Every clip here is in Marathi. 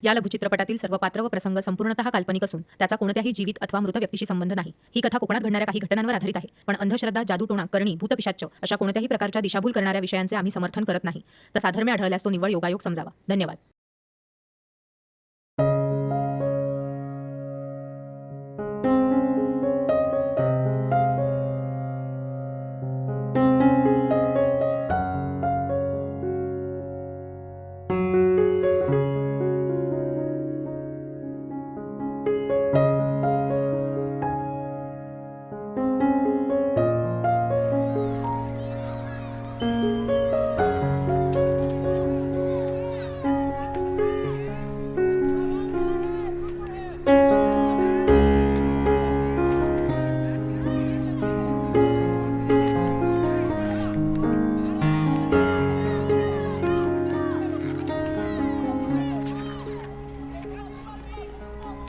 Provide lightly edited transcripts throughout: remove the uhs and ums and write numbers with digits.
या लघुचित्रपटातील सर्व पात्र व प्रसंग संपूर्णतः काल्पनिक असून त्याचा कोणत्याही जीवित अथवा मृत व्यक्तीशी संबंध नाही. ही कथा कोकणात घडणाऱ्या काही घटनांवर आधारित आहे, पण अंधश्रद्धा, जादूटोणा, करणी, भूतपिशाच्च अशा कोणत्याही प्रकारच्या दिशाभूल करणाऱ्या विषयांचे आम्ही समर्थन करत नाही. तर साधर्म्य आढळल्यास तो निव्वळ योगायोग समजावा. धन्यवाद.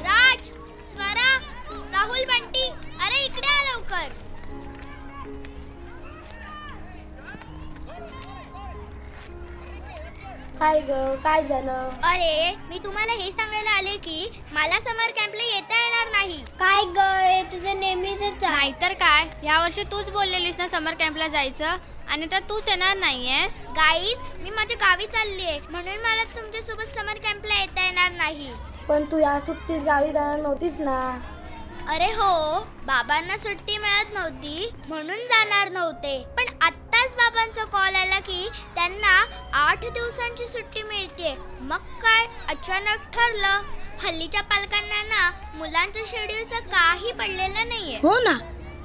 राज, स्वरा, राहुल, बंटी, अरे इकडे आ लवकर. काय ग, काय झालं? अरे मी तुम्हाला हे सांगायला आले की मला समर कॅम्पला येता येणार नाही. काय ग, हे तुझं नेहमीच नाहीतर काय, या वर्षी तूच बोललेलीस ना समर कॅम्पला जायचं आणि तर तूच येणार नाहीयेस. गाईज, मी माझ्या गावी चाललीये म्हणून मला तुमच्यासोबत समर कॅम्पला येता येणार नाही. पण तू या सुट्टीत गावी जाणार नव्हतीस ना? अरे हो, बाबांना सुट्टी मिळत नव्हती म्हणून जाणार नव्हते. पण आत्ताच बाबांचा कॉल आला की त्यांना 8 दिवसांची सुट्टी मिळते. मग काय अचानक ठरलं. हल्लीच्या पालकांना ना मुलांच्या शेड्यूलचं काही पडलेलं नाहीये. हो ना,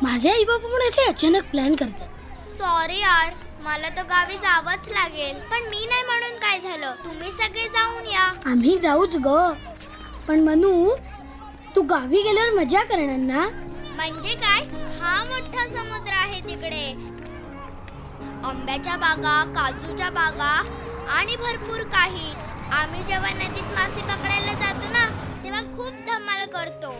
माझे आई बाबा पण असे अचानक प्लॅन करतात. सॉरी यार, मला तर गावी जावंच लागेल. पण मी नाही म्हणून काय झालं, तुम्ही सगळे जाऊन या. आम्ही जाऊच ग, पण मनू तू गावी गेल्यावर मजा करणार ना? म्हणजे काय, हा मोठा समुद्र आहे तिकडे. आंब्याच्या बागा, काजूच्या बागा आणि भरपूर काही. आम्ही जेव्हा नदीत मासे पकडायला जातो ना तेव्हा खूप धमाल करतो.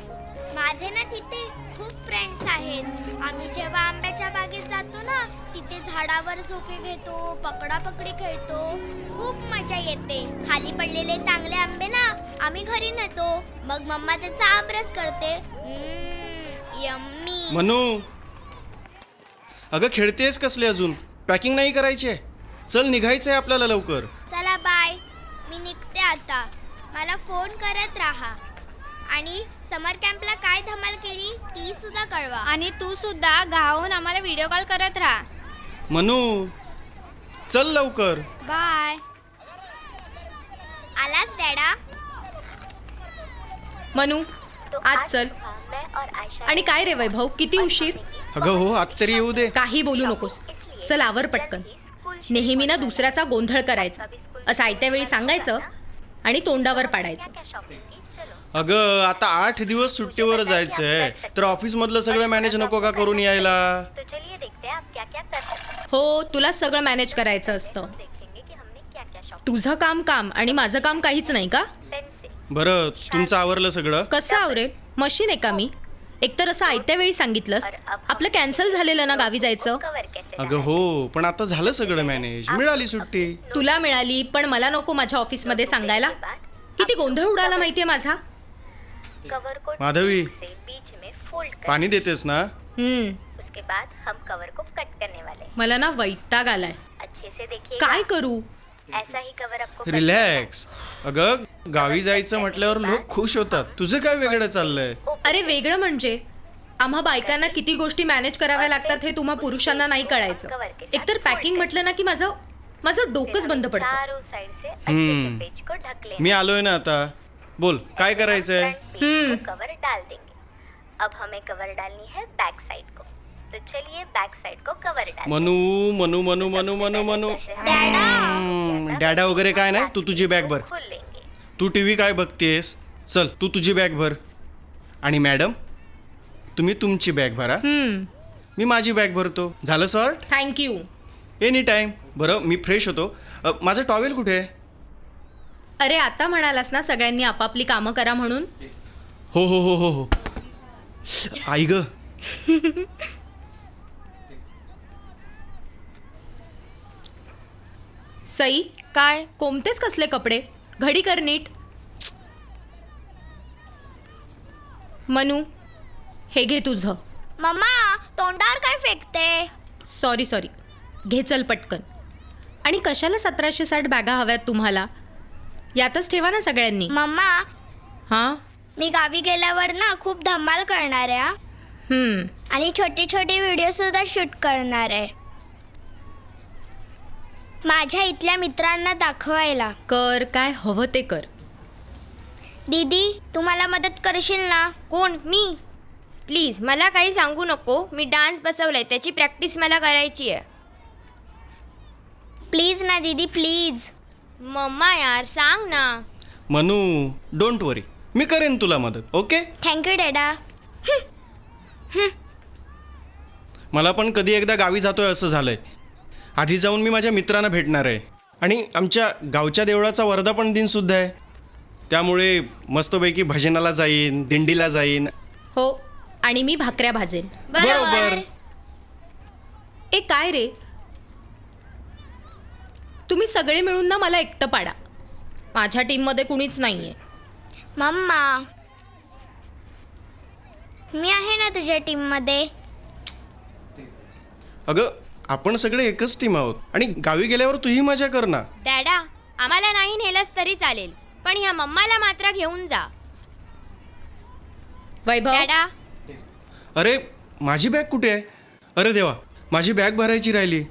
माझे ना तिथे खूप फ्रेंड्स आहेत. आम्ही जेव्हा आंब्याच्या बागेत जातो ना तिथे झाडावर झोके घेतो, पकडापकडी खेळतो. खूप मजा येते. खाली पडलेले चांगले आंबे ना आम्ही घरी नेतो. मग मम्मा त्याचा आमरस करते. यम्मी. मनू, अगं खेळतेस कसले अजून? पॅकिंग नाही करायची? चल, निघायचंय आपल्याला लवकर. चला बाय, मी निघते आता. मला फोन करत राहा आणि समर कॅम्पला काय धमाल केली ती सुद्धा कळवा. आणि तू सुद्धा गावाहून आम्हाला व्हिडिओ कॉल करत राहा. मनू, चल लवकर. बाय. आलास डॅडा? मनू, आज चल. आणि काय रे वैभव, किती उशीर? अगं हो, आत तरी येऊ दे. काही बोलू नकोस. चल आवर पटकन. नेहमी ना दुसऱ्याचा गोंधळ करायचा, असं आयत्या वेळी सांगायचं आणि तोंडावर पाडायचं. अगं आता 8 दिवस सुट्टीवर जायचंय, तर ऑफिस मधलं सगळं मॅनेज नको का करून यायला? हो, तुला सगळं मॅनेज करायचं असतं. तुझं काम काम आणि माझं काम काहीच नाही का? बरं, तुमचं आवरलं सगळं? कसं आवरेल? मशीन आहे का मी? एकतर असं आयत्या वेळी सांगितलंस. आपलं कॅन्सल झालेलं ना गावी जायचं. अगं हो, पण आता झालं सगळं मॅनेज, मिळाली सुट्टी. तुला मिळाली, पण मला नको माझ्या ऑफिसमध्ये सांगायला. किती गोंधळ उडाला माहितीये माझा. माधवी, पाणी देतेस ना? उसके बाद हम कवर को कट करने वाले हैं। मला ना वैताग आलाय. अच्छे से देखिए, काय करू? ऐसा ही कवर आपको रिलॅक्स. अगं गावी जायचं म्हटल्यावर लोक खुश होतात. तुझं काय वेगळं चाललंय? अरे वेगळं म्हणजे आम्हा बायकांना किती गोष्टी मॅनेज कराव्या लागतात हे तुम्हा पुरुषांना नाही कळायचं. एकतर पॅकिंग म्हटलं ना की माझं डोकंच बंद पडतं. चारों साइड से अच्छे से पेज को ढक लेना। मी आलोय ना आता. बोल, काय करायचंय? फ्रंट पेज को कवर डाल देंगे। अब हमें कवर डालनी है बैक साइड को, तो चलिए बैक साइड को कवर डाल। मनू मनू मनू मनू मनू मनू डॅडा वगैरे काय नाही, तू तुझी बॅग भर. खोल लेंगे। तू टीव्ही काय बघतेस? चल, तू तुझी बॅग भर. आणि मॅडम, तुम्ही तुमची बॅग भरा. मी माझी बॅग भरतो. झालं सॉर्ट? थँक्यू. Any time. बरं, मी फ्रेश होतो. माझं टॉवेल कुठे आहे? अरे आता म्हणालास ना सगळ्यांनी आपापली कामं करा म्हणून. हो हो हो हो हो. आई ग. सई, काय? कोणतेच कसले कपडे? घडी कर नीट. मनू, हे घे तुझं. मम्मा तोंडावर काय फेकते? सॉरी, घे चल पटकन. आणि कशाला 1760 बॅगा हव्यात तुम्हाला? यातच ठेवा ना सगळ्यांनी. मम्मा हां. मी गावी गेल्यावर ना खूप धमाल करणार आहे हा. आणि छोटे छोटे व्हिडिओ सुद्धा शूट करणार आहे माझ्या इथल्या मित्रांना दाखवायला. कर, काय हवं ते कर. दीदी तू मला मदत करशील ना? कोण? मी? प्लीज मला काही सांगू नको. मी डान्स बसवलाय, त्याची प्रॅक्टिस मला करायची आहे. प्लीज ना दीदी प्लीज. मम्मा यार सांग ना. मनू, डोंट वरी, मी करेन तुला मदत. ओके? थँक्यू डॅडा. मला पण कधी एकदा गावी जातोय असं झालंय. आधी जाऊन मी माझ्या मित्रांना भेटणार आहे. आणि आमच्या गावच्या देवळाचा वर्धापन दिन सुद्धा आहे. त्यामुळे मस्तपैकी भजनाला जाईन, दिंडीला जाईन. हो, आणि मी भाकऱ्या भाजेन. बरोबर. ए काय रे, तुम्ही सगळे मिळून ना मला एकटं पाडा. माझ्या टीममध्ये कुणीच नाहीये. मम्मा मी आहे ना तुझ्या टीम मध्ये. अगं आपण सगळे एकच टीम आहोत. आणि गावी गेल्यावर तूही मजा कर ना. डॅडा आम्हाला नाही नेलंच तरी चालेल, पण ह्या मम्माला मात्र घेऊन जा. वैभव, डॅडा अरे माझी बॅग कुठे आहे? अरे देवा, माझी बॅग भरायची राहिली.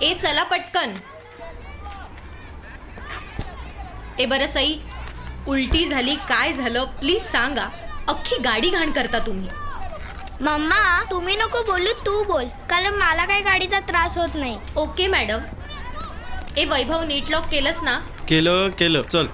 ए चला पटकन. ए बरं सई, उलटी झाली, काय झालं प्लीज सांगा. अख्खी गाडी घाण करता तुम्ही. मम्मा तुम्ही नको बोलू, तू बोल, कारण मला काही गाडीचा त्रास होत नाही. Okay madam. ए वैभव, नीट लॉक केलंस ना? केलं. चल.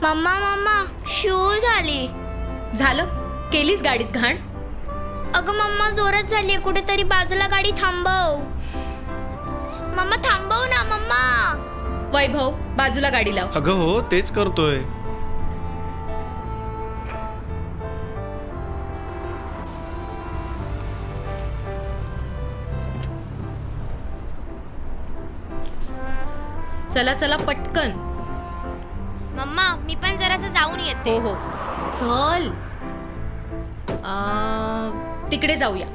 मम्मा शू झाली. झालं, केलीस गाडीत घाण? अगं मम्मा जोरात झाली, कुठेतरी बाजूला गाडी थांबव. मम्मा थांबव ना मम्मा. वैभव, बाजूला गाडी लाव. अगं हो, तेच करतोय. चला पटकन. मम्मा मी पण जरासं जाऊन येते. हो चल. तिकडे जाऊया.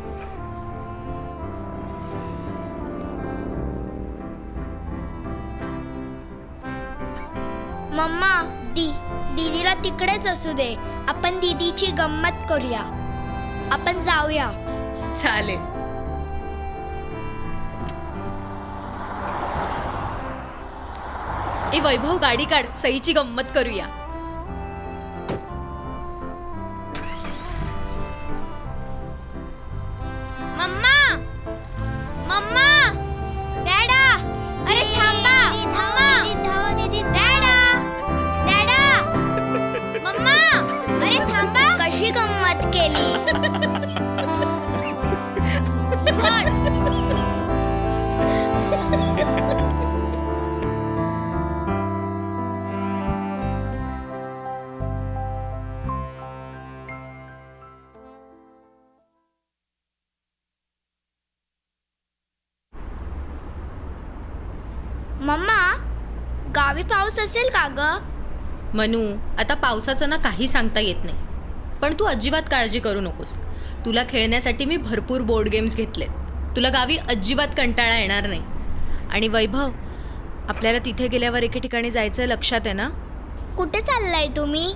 मम्मा दीदीला तिकडेच असू दे. आपण दीदीची गंमत करूया. आपण जाऊया. चालेल. ए वैभव, गाडी काढ, सईची गंमत करूया. मम्मा डॅडा, अरे थांबा. डॅडा मम्मा, अरे थांबा. कशी गंमत केली. मम्मा गावी पाऊस असेल का ग? मनू, आता पावसाचं ना काही सांगता येत नाही, पण तू अजिबात काळजी करू नकोस. तुला खेळण्यासाठी मी भरपूर बोर्ड गेम्स घेतलेत. तुला गावी अजिबात कंटाळा येणार नाही. आणि वैभव, आपल्याला तिथे गेल्यावर एके ठिकाणी जायचं लक्षात आहे ना? कुठे चाललाय तुम्ही?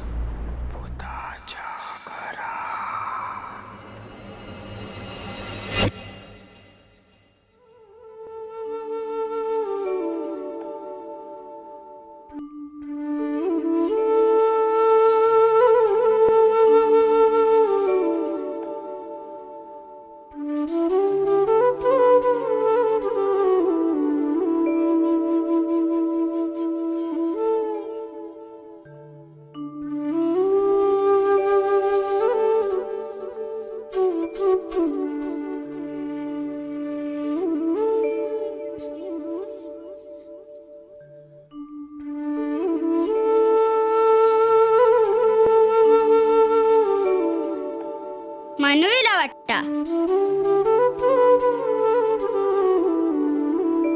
मनूला वाटतं.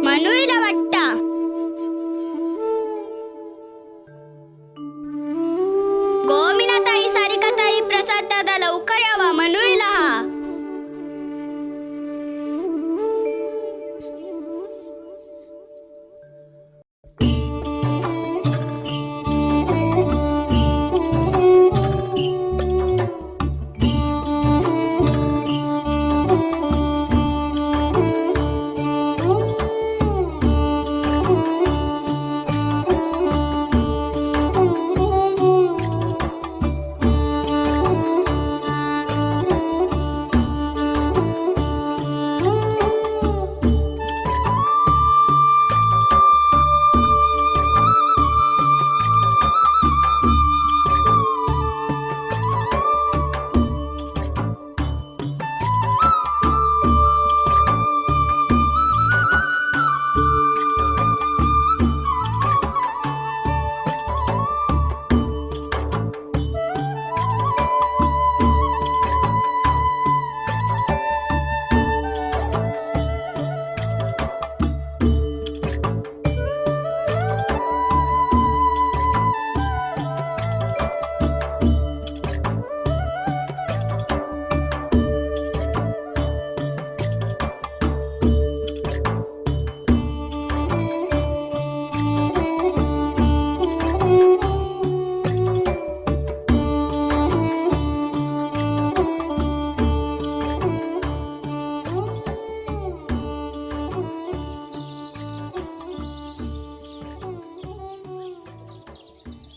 मनूला वाटतं. गोमीनाताई, सारिकाताई, प्रसाद दादा लवकर यावा, मनूला हा.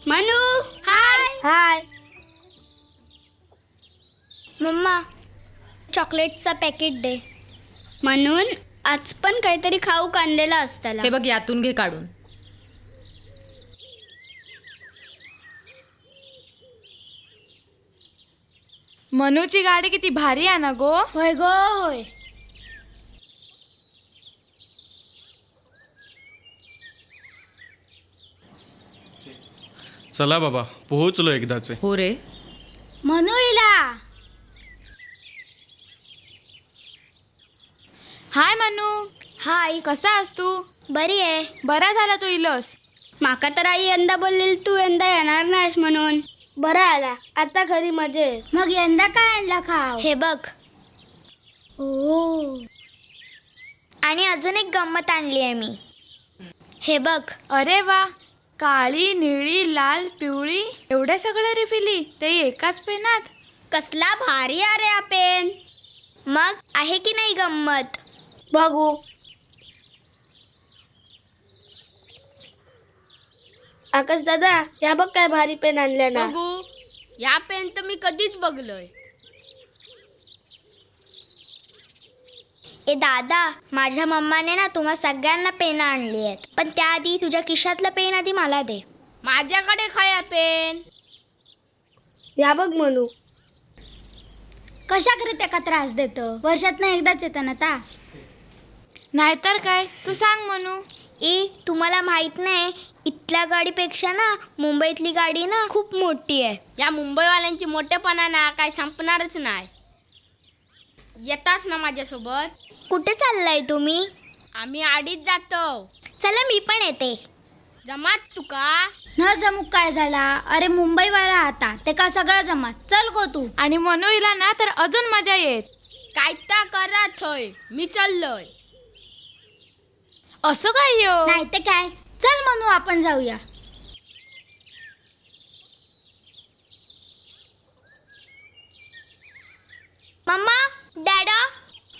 मनू, हाय. हाय मम्मा, चॉकलेटचा पॅकेट दे. म्हणून आज पण काहीतरी खाऊ आणलेला असताला. हे बघ, यातून घे काढून. मनूची गाडी किती भारी आहे ना गो. होय गो होय. चला बाबा, पोहोचलो एकदाचे. हो रे. मनूला हाय मनू, हाय, कसा आहेस तू? बरी आहे. बरा झाला तू इलस. माका तर आई यंदा बोललेली तू यंदा येणार नाहीस म्हणून. बरा आला, आता घरी मजा आहे. मग यंदा काय आणला खाव? हे बघ, ओ, आणि अजून एक गंमत आणली आहे मी. हे बघ. अरे वा, काळी, निळी, लाल, पिवळी एवढ्या सगळ्या रिफिली ते एकाच पेनात. कसला भारी आहे रे हा पेन. मग आहे की नाही गंमत? बघू. आकाश दादा, या बघ काय भारी पेन आणल्या ना. बघू, या पेन तर मी कधीच बघलोय. ए दादा, माझ्या मम्माने ना तुम्हा सगळ्यांना पेन आणली आहेत, पण त्याआधी तुझ्या खिशातलं पेन आधी मला दे. माझ्याकडे खाया पेन. या बघ मनू. कशा करीत एका त्रास देतो, वर्षातनं एकदाच येतं ना ता. नाहीतर काय, तू सांग मनू. ए, तुम्हाला माहित नाही, इथल्या गाडीपेक्षा ना मुंबईतली गाडी ना खूप मोठी आहे. या मुंबईवाल्यांची मोठेपणा ना काय संपणारच नाही. येताच ना माझ्यासोबत. कुठे चाललाय तुम्ही? आम्ही आडीच जातो. चला मी पण येते. जमात तुका न जमूक काय झाला? अरे मुंबईवाला आता ते का सगळं जमात. चल गो तू. आणि मनू इला ना तर अजून मजा येत. काय ता करा थंय, मी चाललोय. असं काय यो? नाही ते काय. चल म्हणू आपण जाऊया. मम्मा, डॅडा,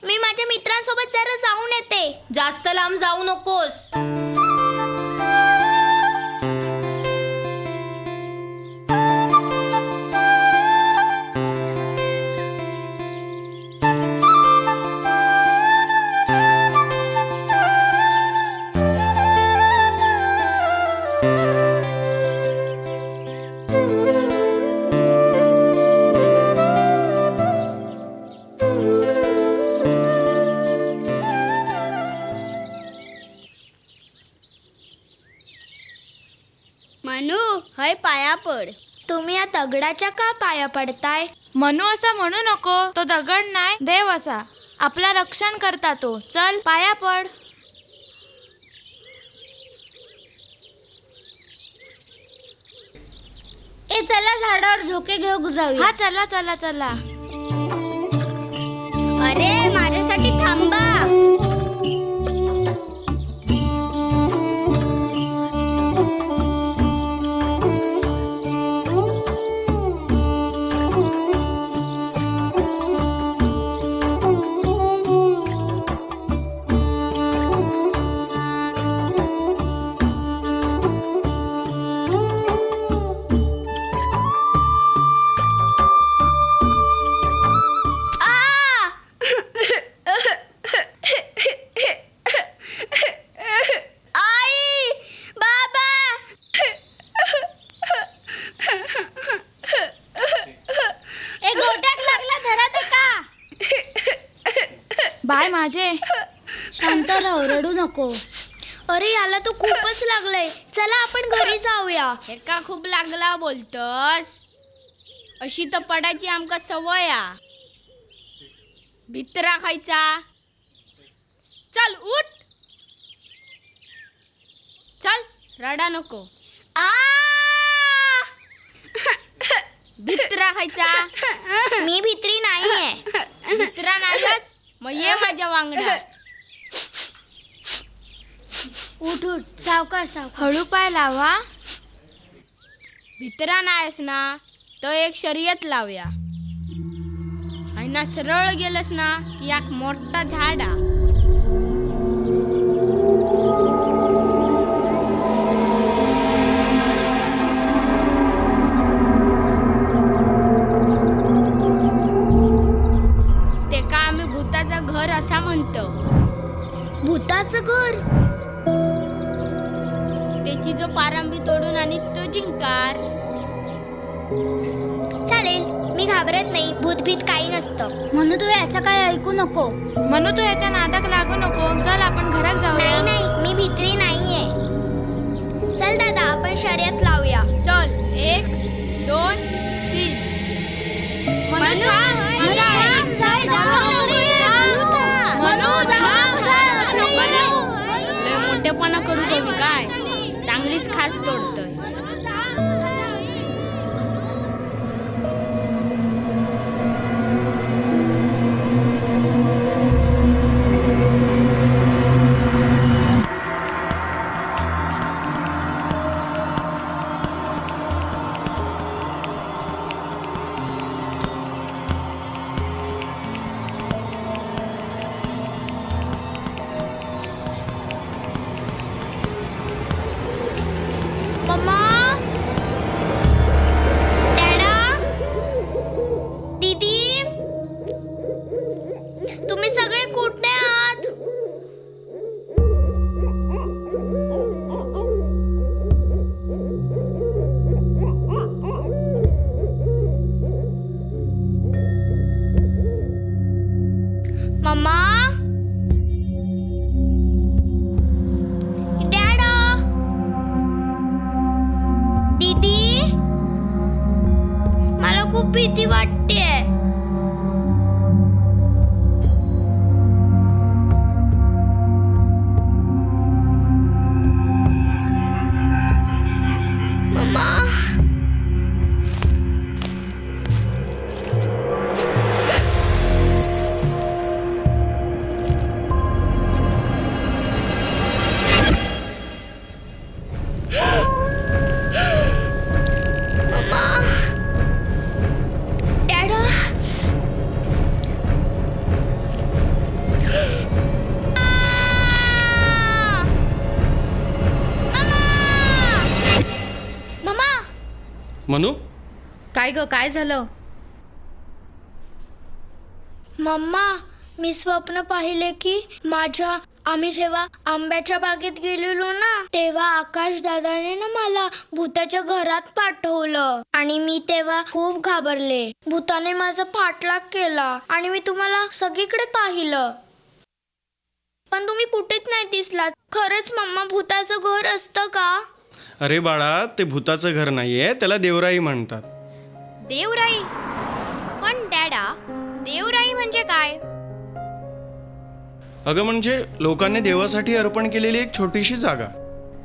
मी माझ्या मित्रांसोबत जरा जाऊन येते. जास्त लांब जाऊ नकोस. मनू, हय पाया पड. तुम्ही या दगडाच्या का पाया पडताय? मनू असा म्हणू नको. तो दगड नाही, देव असा. आपला रक्षण करता तो. चल पाया पड. ए चला झाडावर झोके घेऊ जाऊया. हा चला चला चला. अरे माझ्यासाठी थांबा. ए गोट्याक लागला धरा ते का. बाय माझे. शांत राहू, रडू नको. अरे याला तो खूपच लागलंय. चला आपण घरी जाऊया. एका खूप लागला बोलतस. अशी तर पडायची आमका सवय आ. भित्रा खायचा. चल उठ. चल रडा नको. भित्रा खायचा. मी भित्री नाहीये. भित्रा नाहीस मग ये माझ्या वांगडा. उठ उठ, सावकार सावकार. हळू पाय लावा. भित्रा नाहीस ना तर एक शर्यत लावूया. आणि ना सरळ गेलस ना की एक मोठा झाड आ. ते का आम्ही भूताचं घर असा म्हणतो. भूताचं घर? त्याची जो पारंबी तोडून आणि तो जिंकार. चालेल, मी घाबरत नाही. भूतभीत काही नसतं. म्हणून तू याचं काय ऐकू नको. मनू तू याच्या नादाक लागू नको. चल आपण घरात जाऊया. नाही नाही, मी भित्री नाहीये. चल दादा, आपण शर्यत लावूया. चल 1 2 3. मनू, लय मोठेपणा करू कमी काय. चांगलीच खास तोडतोय. मनू, काय ग, काय झालं? मम्मा, मी स्वप्न पाहिले की आम्ही जेव्हा आंब्याच्या बागेत गेलेलो ना, तेव्हा आकाश दादाने ना मला भूताच्या घरात पाठवलं आणि मी तेव्हा खूप घाबरले. भूताने माझा पाठलाग केला आणि मी तुम्हाला सगळीकडे पाहिलं, पण तुम्ही कुठेच नाही दिसलात. खरंच मम्मा, भूताचं घर असतं का? अरे बाळा, ते भूताचं घर नाहीये, त्याला देवराई म्हणतात. देवराई? पण डॅडा, देवराई म्हणजे काय? अगं म्हणजे लोकांनी देवासाठी अर्पण केलेली एक छोटीशी जागा.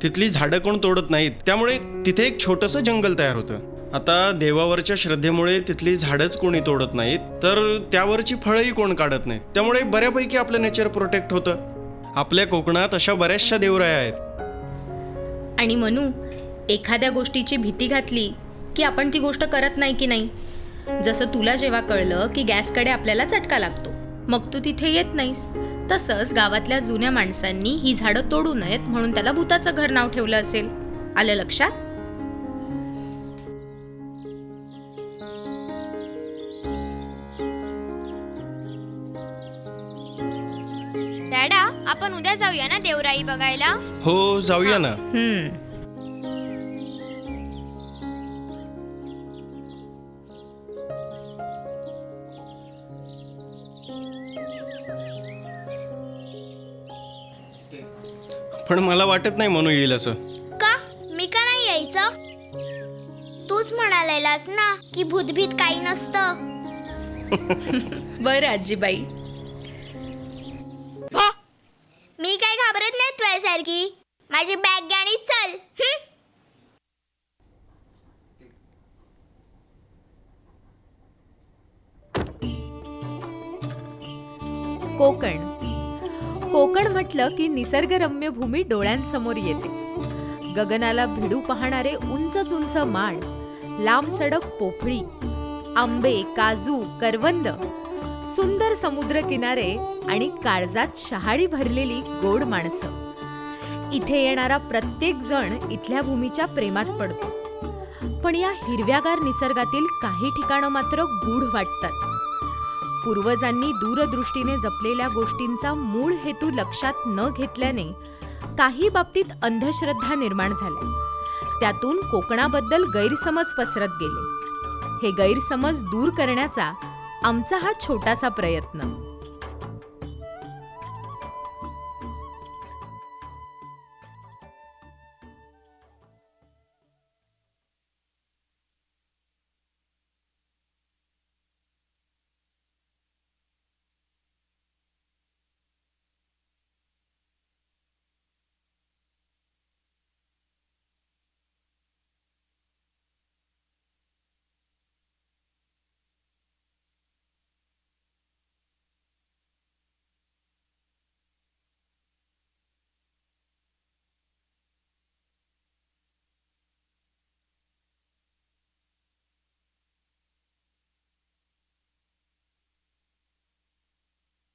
तिथली झाडं कोण तोडत नाहीत, त्यामुळे तिथे एक छोटंसं जंगल तयार होतं. आता देवावरच्या श्रद्धेमुळे तिथली झाडंच कोणी तोडत नाहीत, तर त्यावरची फळंही कोण काढत नाहीत. त्यामुळे बऱ्यापैकी आपलं नेचर प्रोटेक्ट होतं. आपल्या कोकणात अशा बऱ्याचशा देवराया आहेत. आणि मनू, एखाद्या गोष्टीची भीती घातली की आपण ती गोष्ट करत नाही की नाही. जसं तुला जेव्हा कळलं की गॅसकडे आपल्याला चटका लागतो, मग तू तिथे येत नाहीस. तसंच गावातल्या जुन्या माणसांनी ही झाडं तोडू नयेत म्हणून त्याला भूताचं घर नाव ठेवलं असेल. आलं लक्षात? डॅडा, आपण उद्या जाऊया ना देवराई बघायला? हो, जाऊया ना. पण मला वाटत नाही मनू येईल असं. का? मी का नाही यायचं? तूच म्हणालेलास ना की भूतभीत काही नसतं. बरं आजीबाई. मी काय घाबरत नाही तुझ्यासारखी. माझी बॅग घे आणि चल. कोकण. कोकण म्हटलं की निसर्गरम्य भूमी डोळ्यांसमोर येते. गगनाला भिडू पाहणारे उंच उंच माड, लांब सडक पोफळी, आंबे, काजू, करवंद, सुंदर समुद्र किनारे आणि काळजात शहाळी भरलेली गोड माणसं. इथे येणारा प्रत्येक जण इथल्या भूमीच्या प्रेमात पडतो. पण या हिरव्यागार निसर्गातील काही ठिकाणं मात्र गूढ वाटतात. पूर्वजांनी दूरदृष्टीने जपलेल्या गोष्टींचा मूळ हेतू लक्षात न घेतल्याने काही बाबतीत अंधश्रद्धा निर्माण झाल्या. त्यातून कोकणाबद्दल गैरसमज पसरत गेले. हे गैरसमज दूर करण्याचा आमचा हा छोटासा प्रयत्न.